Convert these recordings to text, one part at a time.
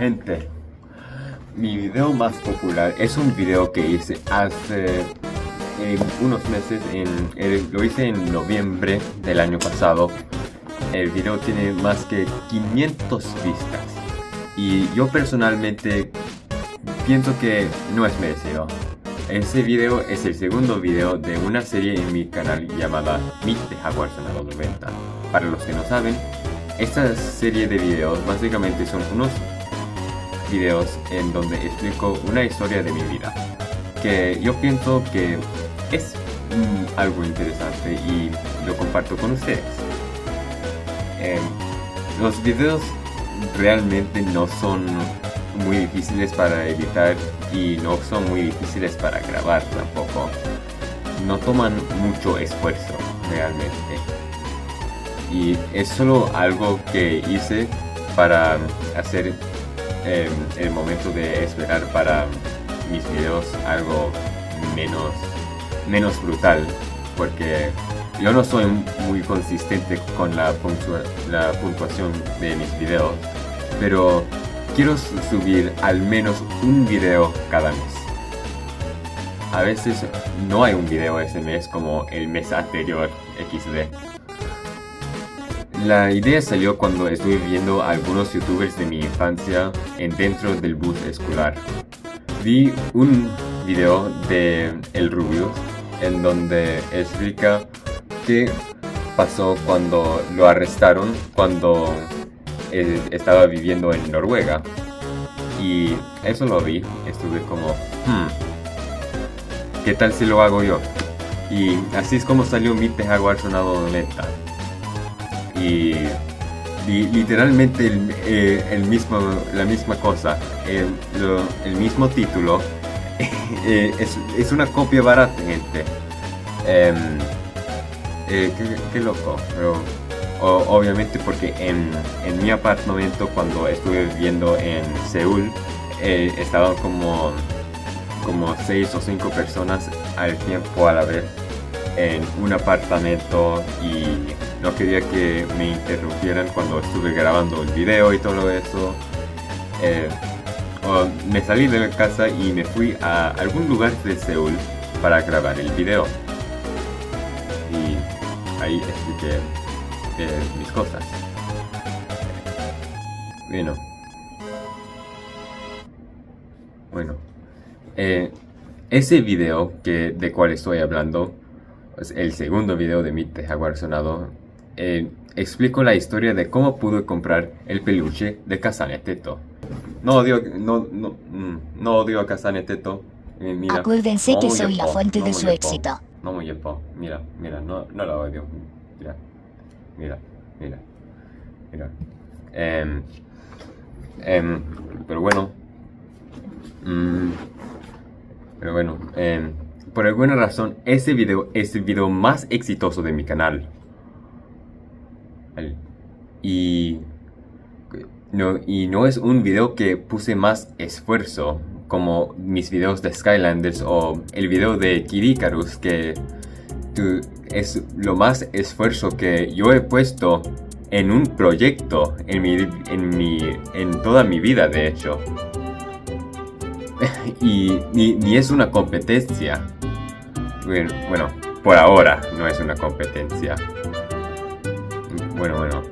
Gente, mi video más popular es un video que hice hace unos meses, lo hice en noviembre del año pasado. El video tiene más que 500 vistas y yo personalmente pienso que no es merecido. Ese video es el segundo video de una serie en mi canal llamada Meet the Hogwarts en los 90. Para los que no saben, esta serie de videos básicamente son unos videos en donde explico una historia de mi vida que yo pienso que es algo interesante y lo comparto con ustedes. Los videos realmente no son muy difíciles para editar y no son muy difíciles para grabar tampoco. No toman mucho esfuerzo realmente. Y es solo algo que hice para hacer el momento de esperar para mis videos algo menos brutal, porque yo no soy muy consistente con la puntuación de mis videos, pero quiero subir al menos un video cada mes. A veces no hay un video ese mes como el mes anterior XD. La idea salió cuando estuve viendo a algunos youtubers de mi infancia dentro del bus escolar. Vi un video de El Rubius en donde explica qué pasó cuando lo arrestaron cuando estaba viviendo en Noruega. Y eso lo vi, estuve como, ¿qué tal si lo hago yo? Y así es como salió Meet the Hogwarts en los 90. Y literalmente la misma cosa, el mismo título. Es una copia barata, gente. Qué loco, pero obviamente porque en mi apartamento cuando estuve viviendo en Seúl estaban como 6 o 5 personas al tiempo a la vez en un apartamento y no quería que me interrumpieran cuando estuve grabando el video y todo eso. Me salí de la casa y me fui a algún lugar de Seúl para grabar el video. Y ahí expliqué mis cosas. Bueno. Ese video de cual estoy hablando, es el segundo video de Meet the Hogwarts sonado. Explico la historia de cómo pude comprar el peluche de Kazane Teto. No odio a Kazane Teto. Mira, acuérdense no que muy soy la yepo, fuente no de muy su yepo, éxito. No muy yepo. Mira, no la odio. Mira. Pero bueno. Por alguna razón, ese video es el video más exitoso de mi canal. Y no es un video que puse más esfuerzo como mis videos de Skylanders o el video de Kid Icarus, que es lo más esfuerzo que yo he puesto en un proyecto en toda mi vida, de hecho. Y ni es una competencia. Bueno, por ahora no es una competencia. Bueno.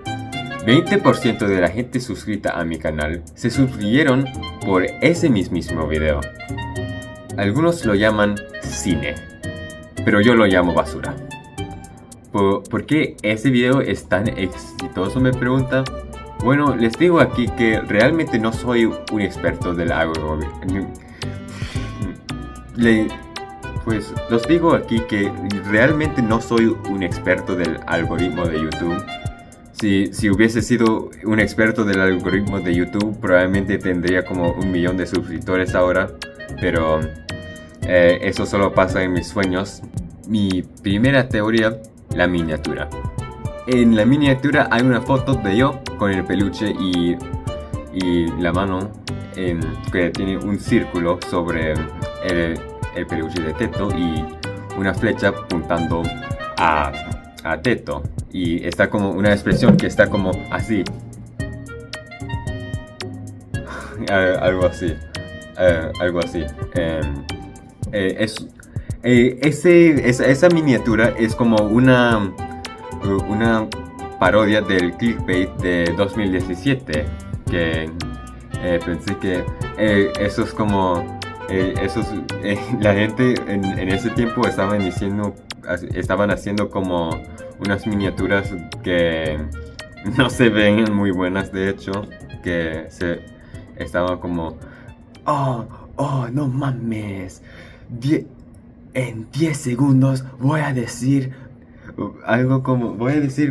20% de la gente suscrita a mi canal se suscribieron por ese mismo video. Algunos lo llaman cine, pero yo lo llamo basura. ¿Por qué ese video es tan exitoso? Me pregunta. Bueno, les digo aquí que realmente no soy un experto del algoritmo. Pues los digo aquí que realmente no soy un experto del algoritmo de YouTube. Si hubiese sido un experto del algoritmo de YouTube, probablemente tendría como 1 millón de suscriptores ahora. Pero eso solo pasa en mis sueños. Mi primera teoría, la miniatura. En la miniatura hay una foto de yo con el peluche y la mano que tiene un círculo sobre el peluche de Teto y una flecha apuntando a Teto. Y está como una expresión que está como así. algo así. Algo así. Esa miniatura es como una parodia del clickbait de 2017. Que pensé que eso es como... la gente en ese tiempo estaban haciendo como unas miniaturas que no se ven muy buenas, de hecho, que estaban como, no mames, en 10 segundos voy a decir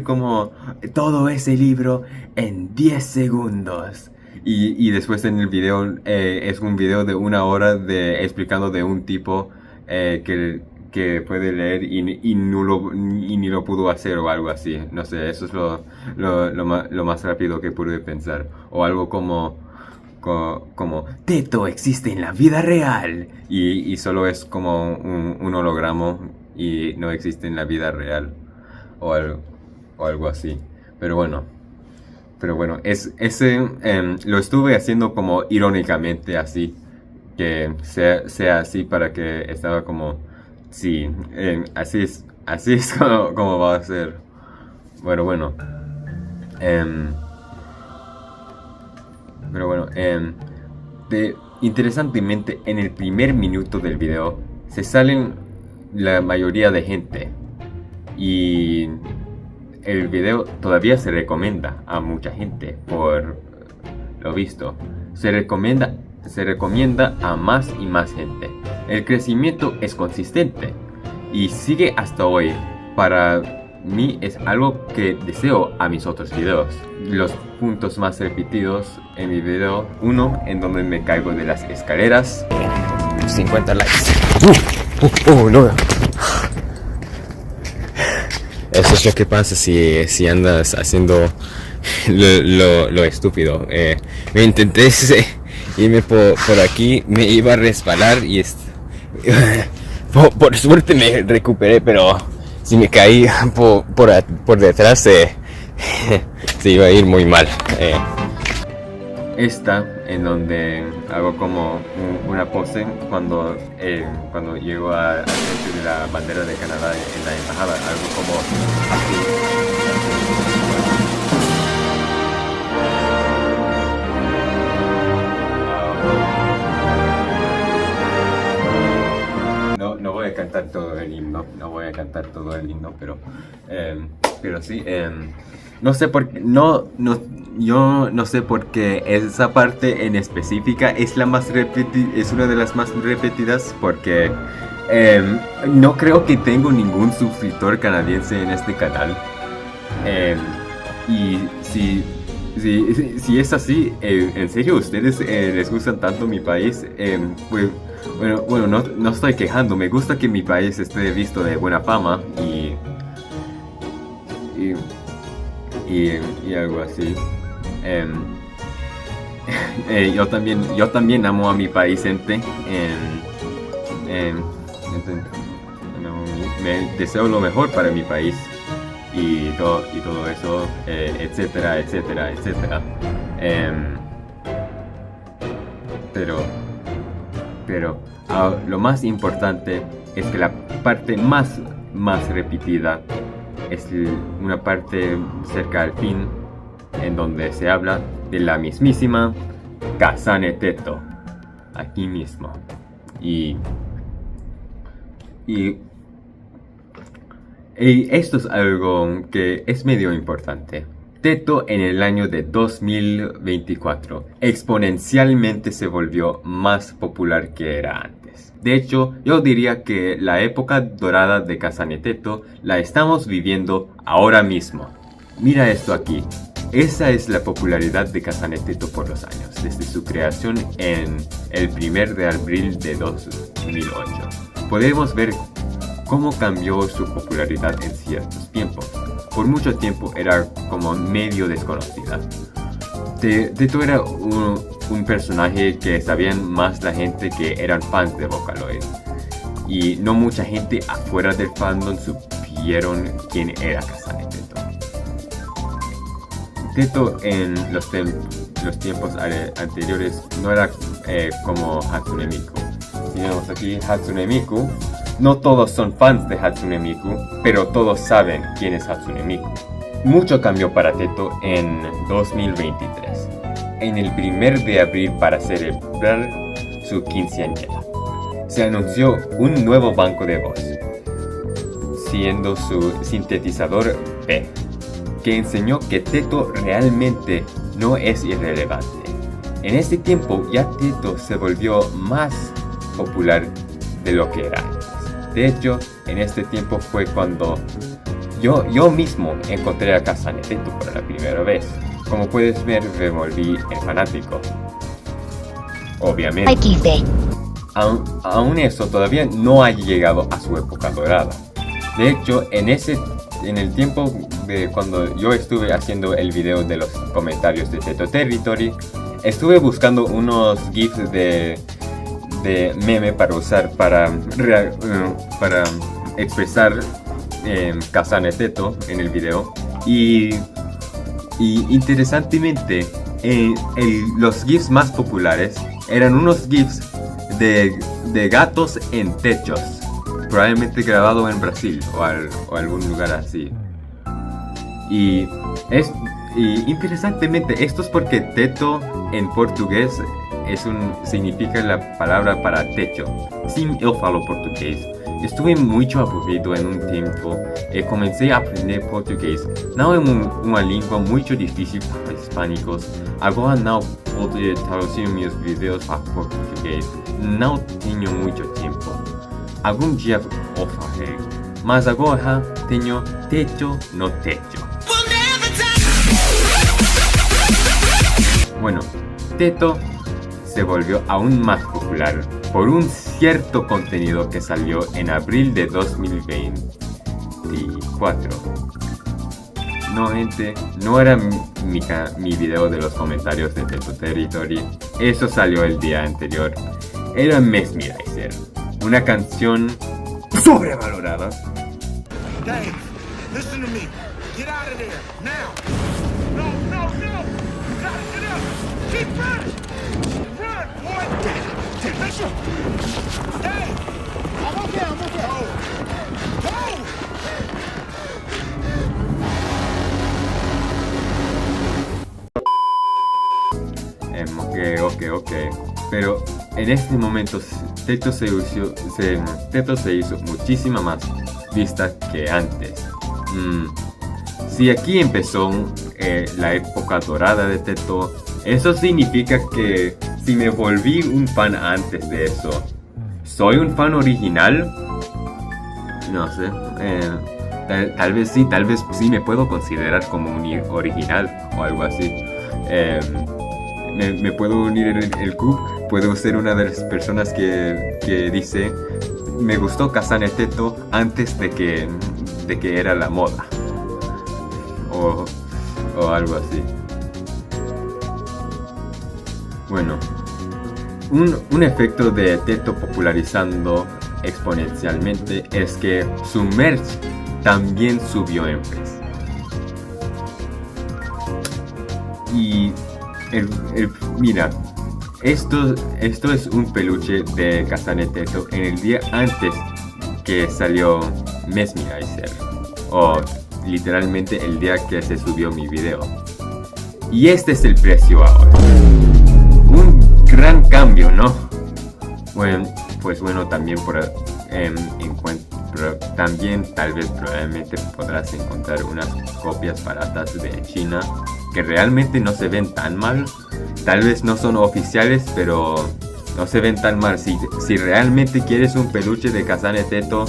como todo ese libro en 10 segundos. Y después en el video, es un video de 1 hora explicando de un tipo que puede leer y ni lo pudo hacer o algo así. No sé, eso es lo más rápido que pude pensar. O algo como Teto existe en la vida real. Y solo es como un holograma y no existe en la vida real. O algo así. Pero bueno, lo estuve haciendo como irónicamente así, que sea así para que estaba como, sí, así es como va a ser. Interesantemente, en el primer minuto del video se salen la mayoría de gente y el video todavía se recomienda a mucha gente, por lo visto. Se recomienda a más y más gente. El crecimiento es consistente y sigue hasta hoy. Para mí es algo que deseo a mis otros videos. Los puntos más repetidos en mi video: 1, en donde me caigo de las escaleras. 50 likes. No. Eso es lo que pasa si andas haciendo lo estúpido. Me intenté irme por aquí, me iba a resbalar y por suerte me recuperé, pero si me caí por detrás se iba a ir muy mal. Esta, en donde hago como una pose cuando llego al frente de la bandera de Canadá en la embajada, algo como así. No voy a cantar todo el himno, pero sí, no sé por qué, yo no sé por qué esa parte en específica es una de las más repetidas, porque no creo que tengo ningún suscriptor canadiense en este canal. Y si es así, en serio ustedes les gustan tanto mi país, pues bueno, no estoy quejando, me gusta que mi país esté visto de buena fama y algo así. Yo también amo a mi país, gente. Me deseo lo mejor para mi país y todo eso, etcétera. Pero lo más importante es que la parte más repetida es una parte cerca al fin, en donde se habla de la mismísima Casane Teto, aquí mismo. Y esto es algo que es medio importante. Teto en el año de 2024 exponencialmente se volvió más popular que era antes. De hecho, yo diría que la época dorada de Casane Teto la estamos viviendo ahora mismo. Mira esto aquí. Esa es la popularidad de Casane Teto por los años, desde su creación en el 1 de abril de 2008. Podemos ver cómo cambió su popularidad en ciertos tiempos. Por mucho tiempo era como medio desconocida. Teto era un personaje que sabían más la gente que eran fans de Vocaloid. Y no mucha gente afuera del fandom supieron quién era Casane Teto. Teto en los los tiempos anteriores no era como Hatsune Miku. Tenemos aquí Hatsune Miku. No todos son fans de Hatsune Miku, pero todos saben quién es Hatsune Miku. Mucho cambió para Teto en 2023, en el 1 de abril para celebrar su quinceañera. Se anunció un nuevo banco de voz, siendo su sintetizador P, que enseñó que Teto realmente no es irrelevante. En este tiempo ya Teto se volvió más popular de lo que era antes. De hecho, en este tiempo fue cuando yo mismo encontré a Kasane Teto por la primera vez. Como puedes ver, me volví el fanático. Obviamente. Aún eso todavía no ha llegado a su época dorada. De hecho, en el tiempo de cuando yo estuve haciendo el video de los comentarios de Teto Territory, estuve buscando unos GIFs de meme para usar para expresar Kasane Teto en el video. Y interesantemente, los GIFs más populares eran unos GIFs de gatos en techos, probablemente grabado en Brasil o algún lugar así. Y interesantemente, esto es porque teto en portugués significa la palabra para techo. Sim, eu falo português. Estuve muito aburrido em um tempo e comecei a aprender português. Não é uma língua muito difícil para hispânicos. Agora não posso traduzir meus vídeos para português. Não tenho muito tempo. Algum dia o farei. Mas agora tenho techo no techo. Bueno, Teto se volvió aún más popular por un cierto contenido que salió en abril de 2024. No, gente, no era mi video de los comentarios de Teto Territory. Eso salió el día anterior. Era Mesmerizer, una canción sobrevalorada. Dave, listen to me. Get out of there now. No. You gotta get up. Keep running. Run, boy. Take listen. Dave. I'm okay. Go. Ok. Pero en este momento Teto se hizo muchísima más vista que antes. Si aquí empezó la época dorada de Teto, eso significa que si me volví un fan antes de eso, ¿soy un fan original? No sé. Tal vez sí me puedo considerar como un original o algo así. Me puedo unir en el club. Puedo ser una de las personas que dice: me gustó Kasane Teto antes de que era la moda. O algo así. Bueno, un efecto de Teto popularizando exponencialmente es que su merch también subió en precio. Y mira, esto es un peluche de Kasane Teto en el día antes que salió Mesmerizer, o literalmente el día que se subió mi video. Y este es el precio ahora. Un gran cambio, ¿no? Bueno, pues bueno, también también tal vez probablemente podrás encontrar unas copias baratas de China que realmente no se ven tan mal. Tal vez no son oficiales, pero no se ven tan mal. Si realmente quieres un peluche de Kasane Teto,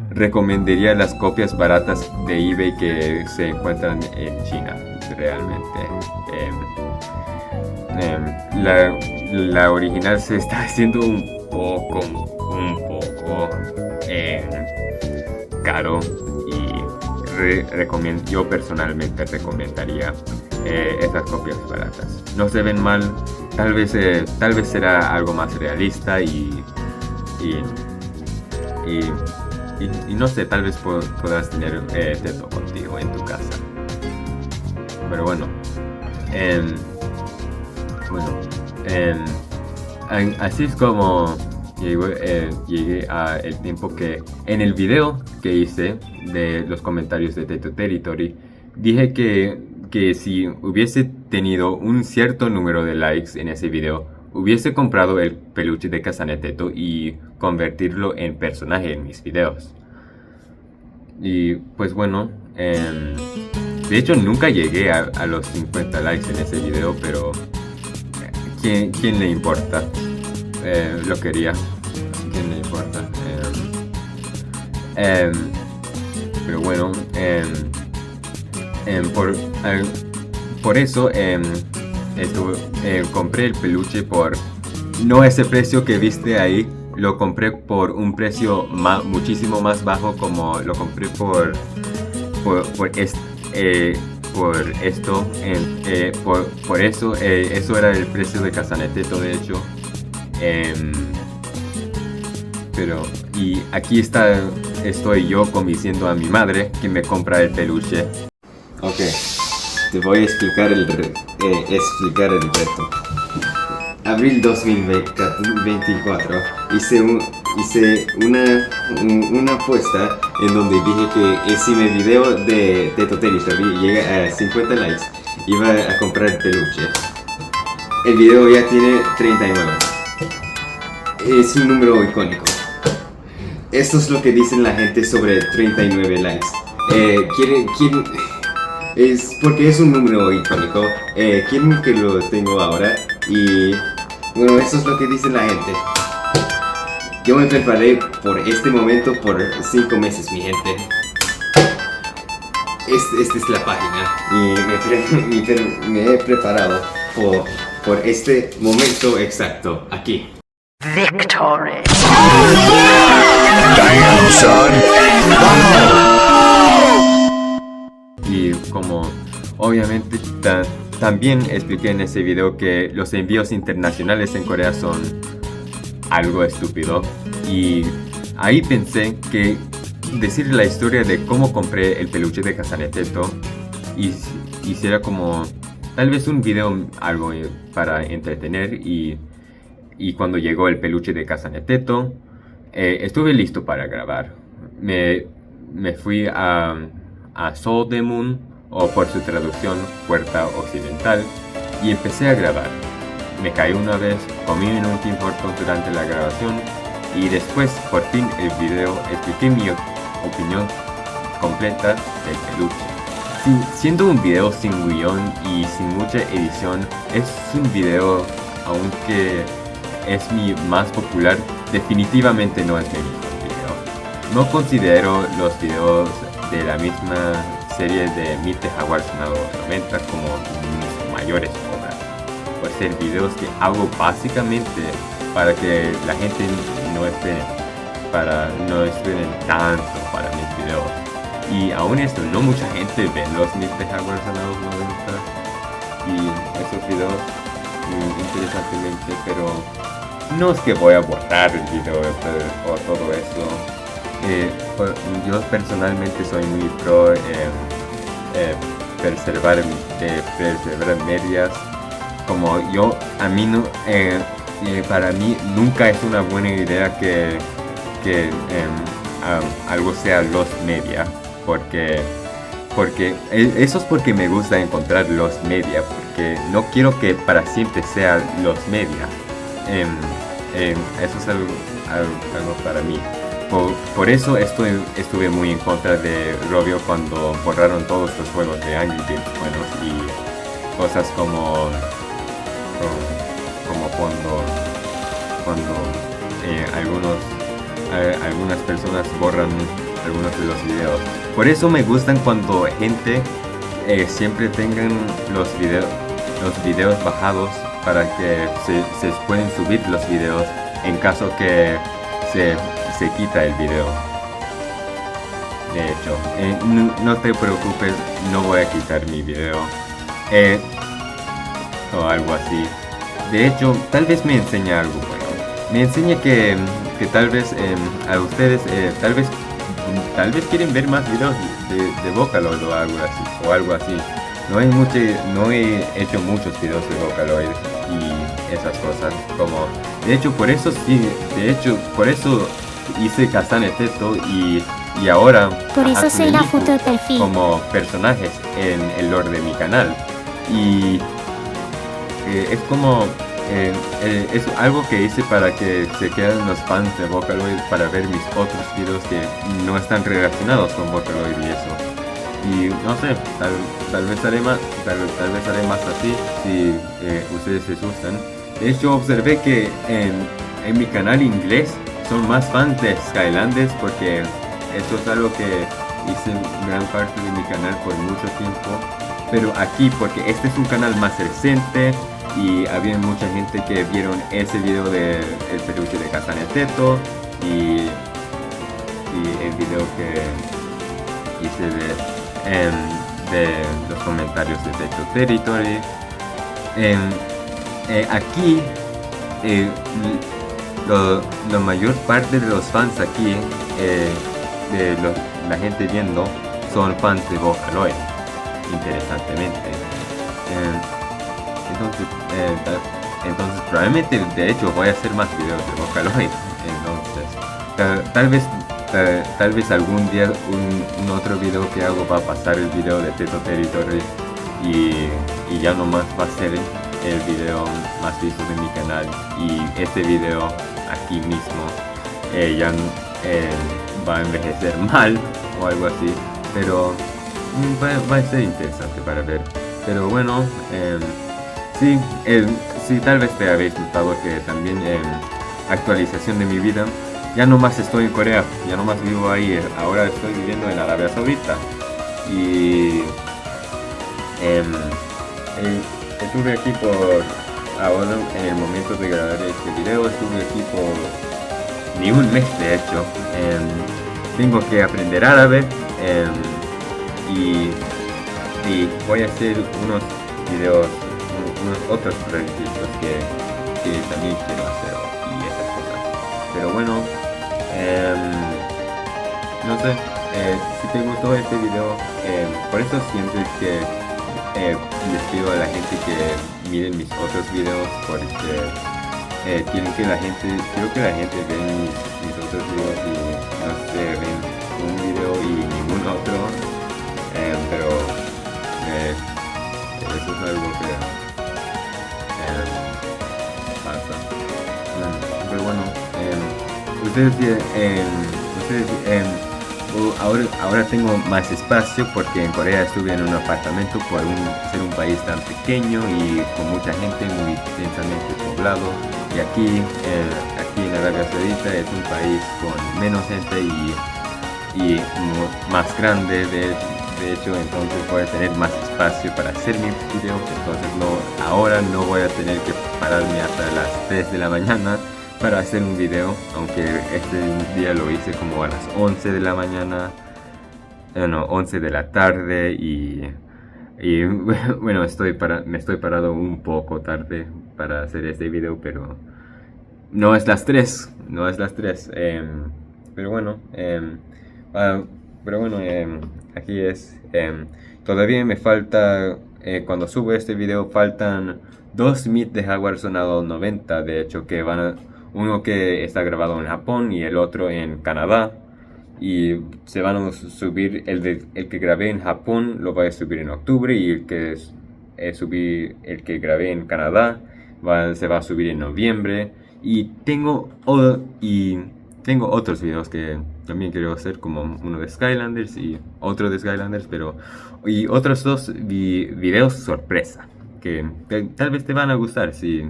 recomendaría las copias baratas de eBay que se encuentran en China. Realmente la original se está haciendo un poco caro, y yo personalmente recomendaría esas copias baratas. No se ven mal. Tal vez será algo más realista y no sé, tal vez podrás tener Teto contigo en tu casa. Pero bueno, bueno, así es como llegué a el tiempo que en el video que hice de los comentarios de Teto Territory dije que si hubiese tenido un cierto número de likes en ese video, hubiese comprado el peluche de Kazane Teto y convertirlo en personaje en mis videos. Y pues bueno, de hecho nunca llegué a los 50 likes en ese video, pero ¿quién le importa? Lo quería. ¿Quién le importa? Pero bueno, por eso compré el peluche por no ese precio que viste ahí. Lo compré por un precio muchísimo más bajo, como lo compré por esto. Por eso, eso era el precio de Kazane Teto, de hecho. Y aquí estoy yo convenciendo a mi madre que me compra el peluche. Ok, te voy a explicar el reto. Abril 2024 hice una apuesta en donde dije que si mi video de Teto Territory llega a 50 likes, iba a comprar el peluche. El video ya tiene 39. Es un número icónico. Esto es lo que dicen la gente sobre 39 likes. Es porque es un número icónico. Quieren que lo tengo ahora. Y bueno, eso es lo que dice la gente. Yo me preparé por este momento por 5 meses, mi gente. Esta es la página. Y me he preparado por este momento exacto. Aquí. Victory. Damn, son. Y como obviamente también expliqué en ese video que los envíos internacionales en Corea son algo estúpido. Y ahí pensé que decir la historia de cómo compré el peluche de Kazane Teto hiciera como tal vez un video algo para entretener. Y cuando llegó el peluche de Kazane Teto, estuve listo para grabar. Me fui a Seoul de Moon, o por su traducción, Puerta Occidental, y empecé a grabar. Me caí una vez, comí en un Tim Hortons durante la grabación, y después, por fin, el video expliqué mi opinión completa del peluche. Siendo un video sin guión y sin mucha edición, es un video, aunque es mi más popular, definitivamente no es mi mejor video. No considero los videos de la misma serie de Meet the Jaguars en los 90 como mis mayores obras, por ser videos que hago básicamente para que la gente no esperen tanto para mis videos. Y aún esto, no mucha gente ve los Meet the Jaguars en los 90 y esos videos interesantemente, pero no es que voy a borrar el video o todo eso. Yo personalmente soy muy pro preservar medias. Como para mí nunca es una buena idea que algo sea los media, porque eso es porque me gusta encontrar los media, porque no quiero que para siempre sea los media. Eso es algo para mí. Por eso estuve muy en contra de Rovio cuando borraron todos los juegos de Angry Birds buenos y cosas como cuando algunas personas borran algunos de los videos. Por eso me gustan cuando gente siempre tengan los videos bajados para que se pueden subir los videos en caso que se quita el video. De hecho, no te preocupes, no voy a quitar mi video o algo así. De hecho, tal vez me enseña algo bueno. Me enseña que tal vez a ustedes tal vez quieren ver más videos de Vocaloid o algo así. No he hecho muchos videos de Vocaloid. y esas cosas. Como, de hecho, por eso hice Kazane Teto y ahora Por eso soy la Hatsune foto de Miku perfil. como personajes en el lore de mi canal. Y es como es algo que hice para que se queden los fans de Vocaloid para ver mis otros videos que no están relacionados con Vocaloid y eso. Y no sé, tal vez haré más así si ustedes les gustan. De hecho, observé que en mi canal inglés son más fans de Skylanders, porque eso es algo que hice gran parte de mi canal por mucho tiempo. Pero aquí, porque este es un canal más reciente y había mucha gente que vieron ese video de el peluche de Kazane Teto y el video que hice de los comentarios de Teto Territory. Aquí la mayor parte de los fans aquí la gente viendo son fans de Vocaloid, interesantemente. Entonces probablemente, de hecho, voy a hacer más videos de Vocaloid. Entonces tal vez algún día un otro video que hago va a pasar el video de Teto Territory y ya nomás va a ser el video más visto de mi canal, y este video aquí mismo ya va a envejecer mal o algo así, pero va a ser interesante para ver. Pero bueno, sí, tal vez te habéis notado que también actualización de mi vida, ya no más estoy en Corea, ya no más vivo ahí, ahora estoy viviendo en Arabia Saudita. Y estuve aquí ahora en el momento de grabar este video, estuve aquí por ni un mes, de hecho. Tengo que aprender árabe y voy a hacer unos videos, unos otros proyectos que también quiero hacer y esas cosas. Pero bueno, no sé, si te gustó este video, por eso siempre es que les pido a la gente que miren mis otros videos, porque quiero que la gente vea mis otros videos y no sé, ven un video y ningún otro, pero eso es algo que pasa. Pero bueno, ahora tengo más espacio porque en Corea estuve en un apartamento por ser un país tan pequeño y con mucha gente, muy densamente poblado. Y aquí en Arabia Saudita es un país con menos gente y más grande, de hecho, entonces voy a tener más espacio para hacer mis videos. Entonces ahora no voy a tener que pararme hasta las 3 de la mañana para hacer un video, aunque este día lo hice como a las 11 de la mañana, 11 de la tarde, y bueno, me estoy parado un poco tarde para hacer este video, pero no es las 3, pero bueno, aquí es, todavía me falta, cuando subo este video faltan 2 Meet de Jaguar Sonado 90, de hecho, que uno que está grabado en Japón y el otro en Canadá, y se van a subir el que grabé en Japón lo voy a subir en octubre, y el que grabé en Canadá se va a subir en noviembre, y tengo otros videos que también quiero hacer, como uno de Skylanders y otro de Skylanders, y otros 2 videos sorpresa que tal vez te van a gustar si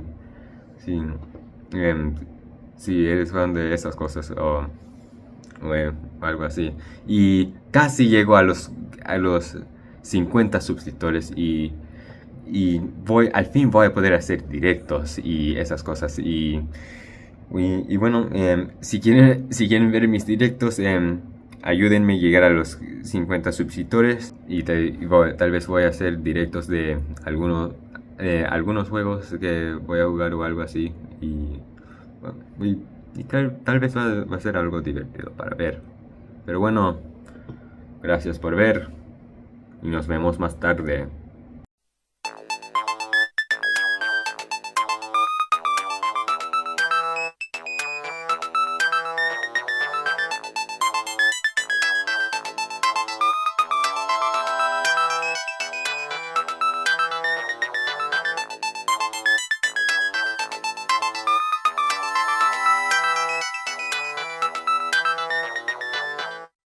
eres fan de esas cosas o algo así. Y casi llego a los 50 suscriptores y al fin voy a poder hacer directos y esas cosas. Y bueno, si quieren ver mis directos, ayúdenme a llegar a los 50 suscriptores, y tal vez voy a hacer directos de algunos juegos que voy a jugar o algo así, y tal vez va a ser algo divertido para ver. Pero bueno, gracias por ver y nos vemos más tarde.